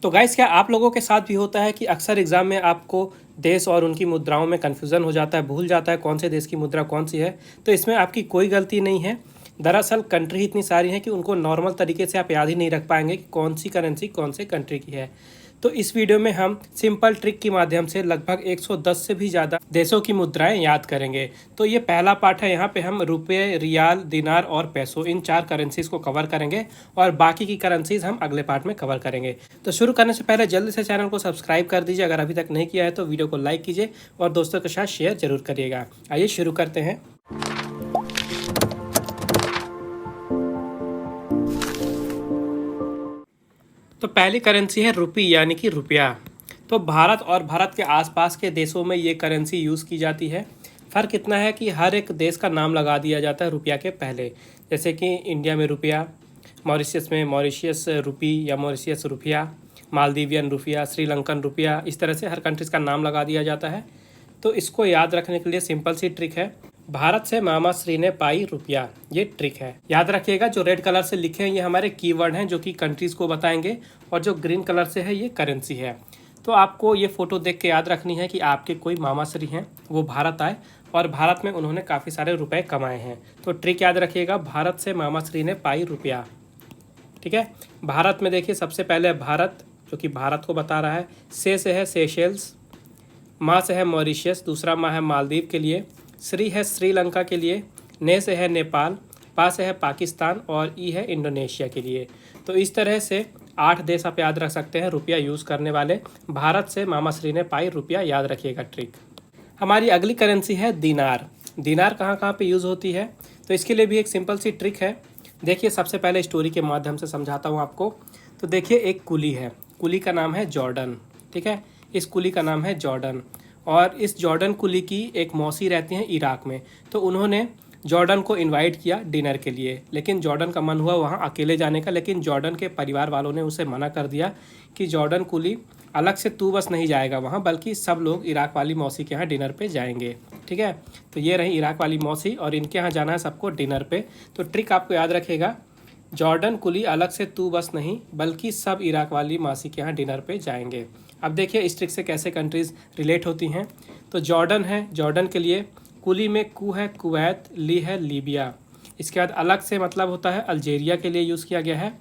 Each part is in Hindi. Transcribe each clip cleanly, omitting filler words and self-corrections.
तो गाइस, क्या आप लोगों के साथ भी होता है कि अक्सर एग्जाम में आपको देश और उनकी मुद्राओं में कन्फ्यूज़न हो जाता है, भूल जाता है कौन से देश की मुद्रा कौन सी है। तो इसमें आपकी कोई गलती नहीं है। दरअसल कंट्री इतनी सारी हैं कि उनको नॉर्मल तरीके से आप याद ही नहीं रख पाएंगे कि कौन सी करेंसी कौन से कंट्री की है। तो इस वीडियो में हम सिंपल ट्रिक की माध्यम से लगभग 110 से भी ज़्यादा देशों की मुद्राएं याद करेंगे। तो ये पहला पार्ट है। यहाँ पे हम रुपये, रियाल, दिनार और पैसो, इन 4 करेंसीज को कवर करेंगे और बाकी की करेंसीज हम अगले पार्ट में कवर करेंगे। तो शुरू करने से पहले जल्दी से चैनल को सब्सक्राइब कर दीजिए अगर अभी तक नहीं किया है तो वीडियो को लाइक कीजिए और दोस्तों के साथ शेयर जरूर करिएगा। आइए शुरू करते हैं। तो पहली करेंसी है रुपी यानी कि रुपया। तो भारत और भारत के आसपास के देशों में ये करेंसी यूज़ की जाती है। फ़र्क इतना है कि हर एक देश का नाम लगा दिया जाता है रुपया के पहले। जैसे कि इंडिया में रुपया, मॉरिशस में मॉरिशियस रुपी या मॉरिशियस रुपया, मालदीवियन रुपया, श्रीलंकन रुपया, इस तरह से हर कंट्रीज़ का नाम लगा दिया जाता है। तो इसको याद रखने के लिए सिंपल सी ट्रिक है, भारत से मामा श्री ने पाई रुपया, ये ट्रिक है। याद रखिएगा, जो रेड कलर से लिखे हैं ये हमारे कीवर्ड हैं जो कि कंट्रीज़ को बताएंगे, और जो ग्रीन कलर से है ये करेंसी है। तो आपको ये फ़ोटो देख के याद रखनी है कि आपके कोई मामा श्री हैं, वो भारत आए और भारत में उन्होंने काफ़ी सारे रुपए कमाए हैं। तो ट्रिक याद रखिएगा, भारत से मामा श्री ने पाई रुपया। ठीक है, भारत में देखिए सबसे पहले भारत, जो कि भारत को बता रहा है। से है सेशेल्स, माँ से है मॉरिशियस, दूसरा माँ है मालदीव के लिए, श्री है श्रीलंका के लिए, ने से है नेपाल, पा से है पाकिस्तान और ई है इंडोनेशिया के लिए। तो इस तरह से 8 देश आप याद रख सकते हैं रुपया यूज़ करने वाले। भारत से मामा श्री ने पाई रुपया, याद रखिएगा ट्रिक। हमारी अगली करेंसी है दिनार। दिनार कहाँ कहाँ पे यूज़ होती है, तो इसके लिए भी एक सिंपल सी ट्रिक है। देखिए, सबसे पहले स्टोरी के माध्यम से समझाता हूँ आपको। तो देखिए, एक कुली है, कुली का नाम है जॉर्डन। ठीक है, इस कुली का नाम है जॉर्डन, और इस जॉर्डन कुली की एक मौसी रहती हैं इराक में। तो उन्होंने जॉर्डन को इनवाइट किया डिनर के लिए, लेकिन जॉर्डन का मन हुआ वहाँ अकेले जाने का, लेकिन जॉर्डन के परिवार वालों ने उसे मना कर दिया कि जॉर्डन कुली अलग से तू बस नहीं जाएगा वहाँ, बल्कि सब लोग इराक वाली मौसी के यहाँ डिनर पे जाएंगे। ठीक है, तो ये रही इराक वाली मौसी और इनके यहाँ जाना है सबको डिनर पे। तो ट्रिक आपको याद रखेगा, जॉर्डन कुली अलग से तू बस नहीं, बल्कि सब इराक वाली मौसी के यहाँ डिनर पे जाएंगे। अब देखिए इस ट्रिक से कैसे कंट्रीज़ रिलेट होती हैं। तो जॉर्डन है, जॉर्डन के लिए कुली में कू है कुवैत, ली है लीबिया। इसके बाद अलग से मतलब होता है अल्जेरिया के लिए यूज़ किया गया है।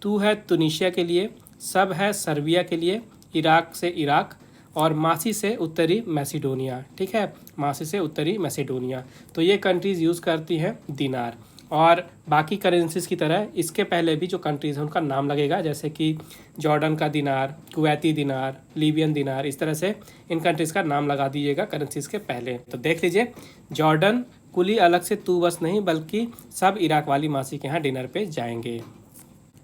तू है तुनीशिया के लिए, सब है सर्बिया के लिए, इराक से इराक, और मासी से उत्तरी मैसिडोनिया। ठीक है, मासी से उत्तरी मैसिडोनिया। तो ये कंट्रीज़ यूज़ करती हैं दिनार। और बाकी करेंसीज़ की तरह इसके पहले भी जो कंट्रीज़ हैं उनका नाम लगेगा, जैसे कि जॉर्डन का दिनार, कुवैती दिनार, लीबियन दिनार, इस तरह से इन कंट्रीज़ का नाम लगा दीजिएगा करेंसीज़ के पहले। तो देख लीजिए, जॉर्डन कुली अलग से तू बस नहीं, बल्कि सब इराक वाली मासी के यहाँ डिनर पे जाएंगे।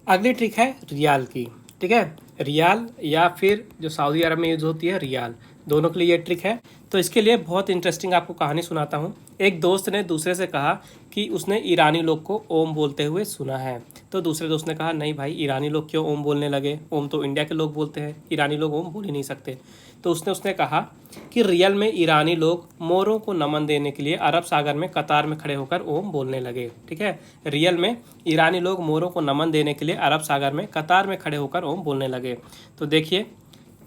अगली ट्रिक है रियाल की। ठीक है, रियाल या फिर जो सऊदी अरब में यूज़ होती है रियाल, दोनों के लिए ये ट्रिक है। तो इसके लिए बहुत इंटरेस्टिंग आपको कहानी सुनाता हूँ। एक दोस्त ने दूसरे से कहा कि उसने ईरानी लोग को ओम बोलते हुए सुना है। तो दूसरे दोस्त ने कहा, नहीं भाई, ईरानी लोग क्यों ओम बोलने लगे, ओम तो इंडिया के लोग बोलते हैं, ईरानी लोग ओम बोल ही नहीं सकते। तो उसने कहा कि रियल में ईरानी लोग मोरों को नमन देने के लिए अरब सागर में कतार में खड़े होकर ओम बोलने लगे। ठीक है, रियल में ईरानी लोग मोरों को नमन देने के लिए अरब सागर में कतार में खड़े होकर ओम बोलने लगे। तो देखिए,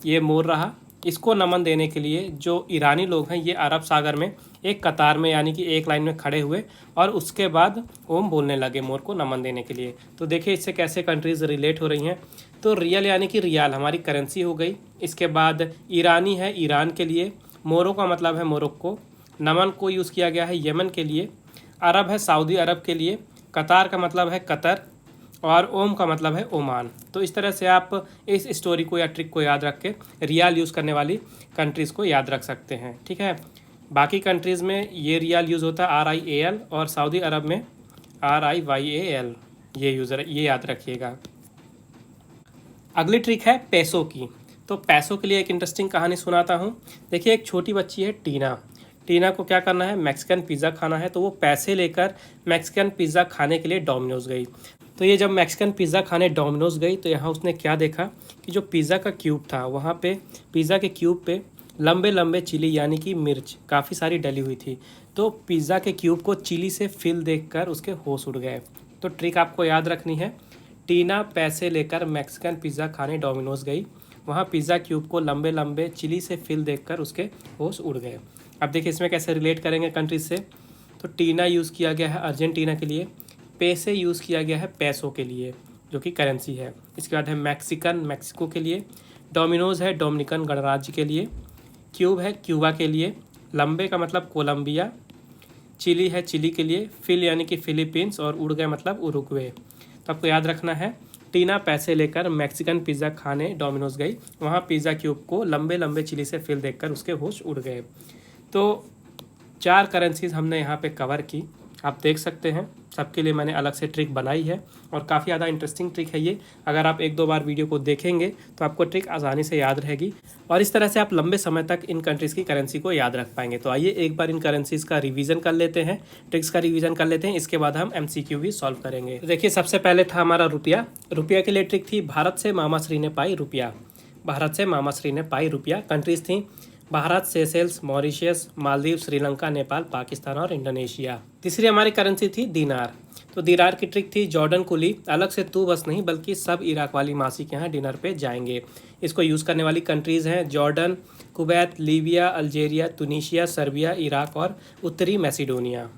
ये मोर रहा, इसको नमन देने के लिए जो ईरानी लोग हैं ये अरब सागर में एक कतार में यानी कि एक लाइन में खड़े हुए और उसके बाद ओम बोलने लगे मोर को नमन देने के लिए। तो देखिए इससे कैसे कंट्रीज़ रिलेट हो रही हैं। तो रियल यानी कि रियाल हमारी करेंसी हो गई। इसके बाद ईरानी है ईरान के लिए, मोरों का मतलब है मोरक्को, नमन को यूज़ किया गया है यमन के लिए, अरब है सऊदी अरब के लिए, कतार का मतलब है कतर, और ओम का मतलब है ओमान। तो इस तरह से आप इस स्टोरी को या ट्रिक को याद रख के रियाल यूज़ करने वाली कंट्रीज़ को याद रख सकते हैं। ठीक है, बाकी कंट्रीज़ में ये रियाल यूज़ होता है RIAL, और सऊदी अरब में RIYAL, ये याद रखिएगा। अगली ट्रिक है पैसों की। तो पैसों के लिए एक इंटरेस्टिंग कहानी सुनाता हूँ। देखिए, एक छोटी बच्ची है टीना। टीना को क्या करना है, मैक्सिकन पिज़्ज़ा खाना है। तो वो पैसे लेकर मैक्सिकन पिज़्ज़ा खाने के लिए डोमिनोज़ गई। तो ये जब मैक्सिकन पिज़्ज़ा खाने डोमिनोज़ गई तो यहाँ उसने क्या देखा कि जो पिज़्ज़ा का क्यूब था वहाँ पे पिज़्ज़ा के क्यूब पे लंबे लंबे चिली यानी कि मिर्च काफ़ी सारी डली हुई थी। तो पिज़्ज़ा के क्यूब को चिली से फिल देखकर उसके होश उड़ गए। तो ट्रिक आपको याद रखनी है, टीना पैसे लेकर मैक्सिकन पिज़्ज़ा खाने डोमिनोज गई। वहाँ पिज़्ज़ा क्यूब को लंबे लंबे चिली से फिल देखकर उसके होश उड़ गए। अब देखिए इसमें कैसे रिलेट करेंगे कंट्रीज से। तो टीना यूज़ किया गया है अर्जेंटीना के लिए, पैसे यूज़ किया गया है पैसों के लिए जो कि करेंसी है। इसके बाद है मैक्सिकन मैक्सिको के लिए, डोमिनोज है डोमिनिकन गणराज्य के लिए, क्यूब है क्यूबा के लिए, लंबे का मतलब कोलंबिया, चिली है चिली के लिए, फिल यानी कि फिलीपींस और उड़ गए मतलब उरुग्वे। तो आपको याद रखना है टीना पैसे लेकर मैक्सिकन पिज़्ज़ा खाने डोमिनोज गई, वहाँ पिज़्ज़ा क्यूब को लंबे लंबे चिली से फिल देखकर उसके होश उड़ गए। तो 4 करेंसीज हमने यहाँ पे कवर की, आप देख सकते हैं सबके लिए मैंने अलग से ट्रिक बनाई है और काफ़ी ज़्यादा इंटरेस्टिंग ट्रिक है ये। अगर आप 1-2 बार वीडियो को देखेंगे तो आपको ट्रिक आसानी से याद रहेगी और इस तरह से आप लंबे समय तक इन कंट्रीज़ की करेंसी को याद रख पाएंगे। तो आइए एक बार इन करेंसीज़ का रिवीजन कर लेते हैं, ट्रिक्स का रिवीजन कर लेते हैं, इसके बाद हम MCQ भी सॉल्व करेंगे। तो देखिए सबसे पहले था हमारा रुपया। रुपया के लिए ट्रिक थी भारत से मामाश्री ने पाई रुपया, भारत से मामाश्री ने पाई रुपया। कंट्रीज़ थी भारत, सेशेल्स, मॉरिशस, मालदीव, श्रीलंका, नेपाल, पाकिस्तान और इंडोनेशिया। तीसरी हमारी करेंसी थी दीनार। तो दीनार की ट्रिक थी जॉर्डन कुली अलग से तू बस नहीं बल्कि सब इराक वाली मासी के यहाँ डिनर पे जाएंगे। इसको यूज़ करने वाली कंट्रीज़ हैं Jordan, Kuwait, Libya, Algeria, Tunisia, Serbia, Iraq और उत्तरी मैसिडोनिया।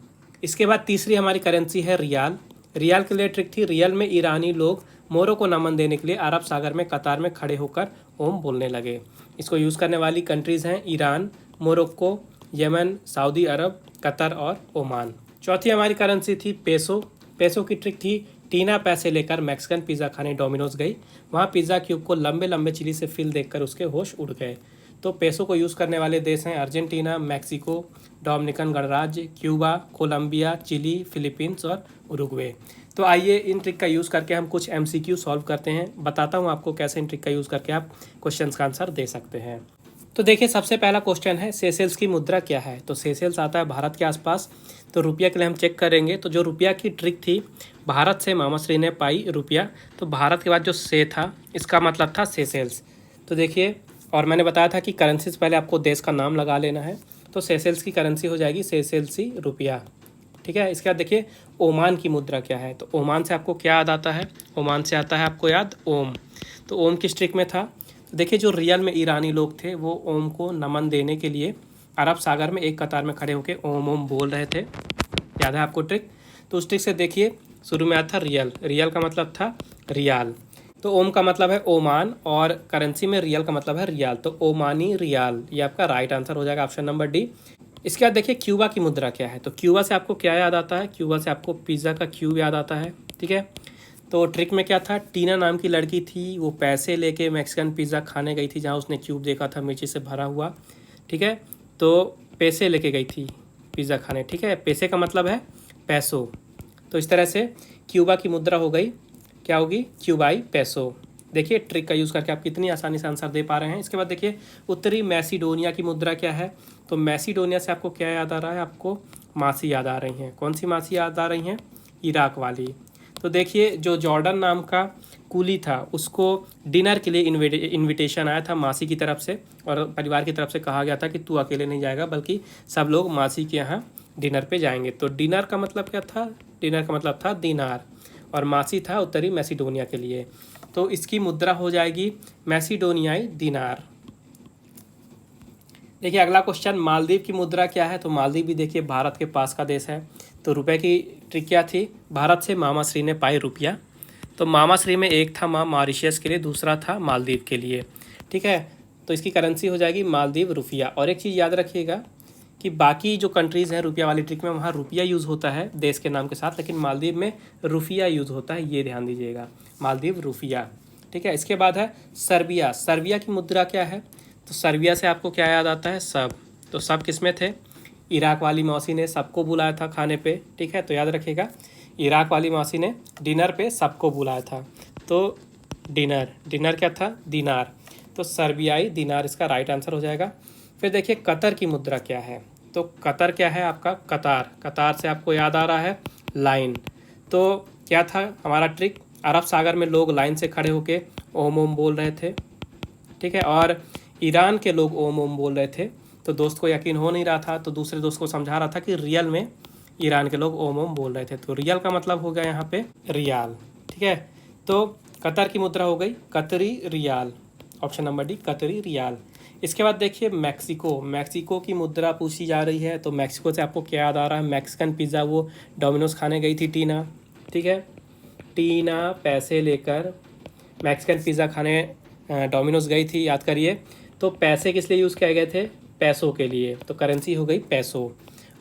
इसके बाद तीसरी हमारी करेंसी है रियाल। रियाल के लिए ट्रिक थी रियल में ईरानी लोग मोरो को नमन देने के लिए अरब सागर में कतार में खड़े होकर ओम बोलने लगे। इसको यूज़ करने वाली कंट्रीज़ हैं ईरान, मोरक्को, यमन, सऊदी अरब, कतर और ओमान। चौथी हमारी करेंसी थी पेसो। पेसो की ट्रिक थी टीना पैसे लेकर मैक्सिकन पिज़्ज़ा खाने डोमिनोज गई, वहाँ पिज़्ज़ा क्यूब को लंबे लंबे चिली से फिल देखकर उसके होश उड़ गए। तो पेसो को यूज़ करने वाले देश हैं अर्जेंटीना, मैक्सिको, डोमिनिकन गणराज्य, क्यूबा, कोलंबिया, चिली, फिलीपींस और उरुग्वे। तो आइए इन ट्रिक का यूज़ करके हम कुछ MCQ सॉल्व करते हैं। बताता हूँ आपको कैसे इन ट्रिक का यूज़ करके आप क्वेश्चंस का आंसर दे सकते हैं। तो देखिए सबसे पहला क्वेश्चन है सेशेल्स की मुद्रा क्या है। तो सेशेल्स आता है भारत के आसपास। तो रुपया के लिए हम चेक करेंगे। तो जो रुपया की ट्रिक थी भारत से मामाश्री ने पाई रुपया, तो भारत के बाद जो से था इसका मतलब था सेशेल्स। तो देखिए और मैंने बताया था कि करेंसी से पहले आपको देश का नाम लगा लेना है। तो सेशेल्स की करेंसी हो जाएगी सेशेल्सी रुपया, ठीक है। इसके बाद देखिए ओमान की मुद्रा क्या है। तो ओमान से आपको क्या याद आता है, ओमान से आता है आपको याद ओम। तो ओम किस ट्रिक में था। तो देखिए जो रियल में ईरानी लोग थे वो ओम को नमन देने के लिए अरब सागर में एक कतार में खड़े होकर ओम ओम बोल रहे थे, याद है आपको ट्रिक। तो उस ट्रिक से देखिए शुरू में आया था रियल, रियल का मतलब था रियाल। तो ओम का मतलब है ओमान और करेंसी में रियल का मतलब है रियाल, तो ओमानी रियाल, ये आपका राइट आंसर हो जाएगा ऑप्शन नंबर डी। इसके बाद देखिए क्यूबा की मुद्रा क्या है। तो क्यूबा से आपको क्या याद आता है, क्यूबा से आपको पिज़्ज़ा का क्यूब याद आता है, ठीक है। तो ट्रिक में क्या था, टीना नाम की लड़की थी, वो पैसे लेके मैक्सिकन पिज़्ज़ा खाने गई थी जहाँ उसने क्यूब देखा था मिर्ची से भरा हुआ, ठीक है। तो पैसे लेके गई थी पिज़्ज़ा खाने, ठीक है, पैसे का मतलब है पैसो। तो इस तरह से क्यूबा की मुद्रा हो गई, क्या होगी, क्यूबाई पैसो। देखिए ट्रिक का यूज़ करके आप कितनी आसानी से आंसर दे पा रहे हैं। इसके बाद देखिए उत्तरी मैसिडोनिया की मुद्रा क्या है। तो मैसिडोनिया से आपको क्या याद आ रहा है, आपको मासी याद आ रही हैं। कौन सी मासी याद आ रही हैं, इराक वाली। तो देखिए जो जॉर्डन नाम का कुली था उसको डिनर के लिए इनविटेशन आया था मासी की तरफ से और परिवार की तरफ से कहा गया था कि तू अकेले नहीं जाएगा बल्कि सब लोग मासी के यहाँ डिनर पे जाएंगे। तो डिनर का मतलब क्या था, डिनर का मतलब था दिनार और मासी था उत्तरी मैसिडोनिया के लिए। तो इसकी मुद्रा हो जाएगी मैसिडोनियाई दिनार। देखिए अगला क्वेश्चन मालदीव की मुद्रा क्या है। तो मालदीव भी देखिए भारत के पास का देश है। तो रुपए की ट्रिक क्या थी, भारत से मामाश्री ने पाई रुपया। तो मामाश्री में एक था माँ मॉरिशस के लिए, दूसरा था मालदीव के लिए, ठीक है। तो इसकी करेंसी हो जाएगी मालदीव रुपया। और एक चीज़ याद रखिएगा कि बाकी जो कंट्रीज़ हैं रुपया वाली ट्रिक में वहाँ रुपया यूज़ होता है देश के नाम के साथ, लेकिन मालदीव में रुपया यूज़ होता है, ये ध्यान दीजिएगा, मालदीव रुपया, ठीक है। इसके बाद है सर्बिया। सर्बिया की मुद्रा क्या है। तो सर्बिया से आपको क्या याद आता है, सब। तो सब किसमें थे, इराक वाली मौसी ने सबको बुलाया था खाने पे, ठीक है। तो याद रखिएगा इराक वाली मौसी ने डिनर पे सबको बुलाया था। तो डिनर, डिनर क्या था, दिनार। तो सर्बियाई दिनार इसका राइट आंसर हो जाएगा। फिर देखिए कतर की मुद्रा क्या है। तो कतर क्या है आपका, कतार। कतार से आपको याद आ रहा है लाइन। तो क्या था हमारा ट्रिक, अरब सागर में लोग लाइन से खड़े होके ओम ओम बोल रहे थे, ठीक है। और ईरान के लोग ओम ओम बोल रहे थे। तो दोस्त को यकीन हो नहीं रहा था तो दूसरे दोस्त को समझा रहा था कि रियल में ईरान के लोग ओम ओम बोल रहे थे। तो रियल का मतलब हो गया यहाँ पे रियाल, ठीक है। तो कतर की मुद्रा हो गई कतरी रियाल, ऑप्शन नंबर डी कतरी रियाल। इसके बाद देखिए मैक्सिको की मुद्रा पूछी जा रही है। तो मैक्सिको से आपको क्या याद आ रहा है? मैक्सिकन पिज़्ज़ा, वो डोमिनोज खाने गई थी टीना, ठीक है। टीना पैसे लेकर मैक्सिकन पिज़्ज़ा खाने डोमिनोज गई थी, याद करिए। तो पैसे किस लिए यूज़ किए गए थे? पैसों के लिए। तो करेंसी हो गई पैसो।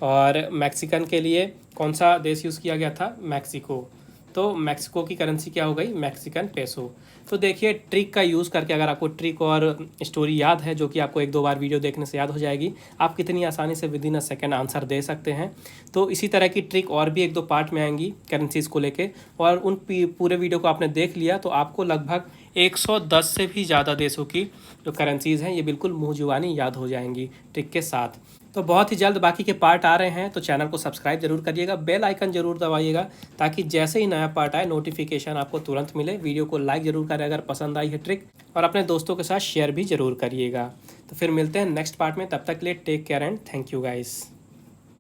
और मैक्सिकन के लिए कौन सा देश यूज़ किया गया था? मैक्सिको। तो मैक्सिको की करेंसी क्या हो गई? Mexican peso. तो देखिए ट्रिक का यूज़ करके, अगर आपको ट्रिक और स्टोरी याद है, जो कि आपको 1-2 बार वीडियो देखने से याद हो जाएगी, आप कितनी आसानी से within a second answer दे सकते हैं। तो इसी तरह की ट्रिक और भी 1-2 पार्ट में आएंगी करेंसीज़ को लेके, और उन पूरे वीडियो को आपने देख लिया तो आपको लगभग 110 से भी ज़्यादा देशों की जो करेंसीज़ हैं ये बिल्कुल मुँह जुबानी याद हो जाएंगी ट्रिक के साथ। तो बहुत ही जल्द बाकी के पार्ट आ रहे हैं, तो चैनल को सब्सक्राइब जरूर करिएगा, बेल आइकन जरूर दबाइएगा, ताकि जैसे ही नया पार्ट आए नोटिफिकेशन आपको तुरंत मिले। वीडियो को लाइक जरूर करें अगर पसंद आई है ट्रिक, और अपने दोस्तों के साथ शेयर भी जरूर करिएगा। तो फिर मिलते हैं नेक्स्ट पार्ट में, तब तक के लिए take care and thank you guys.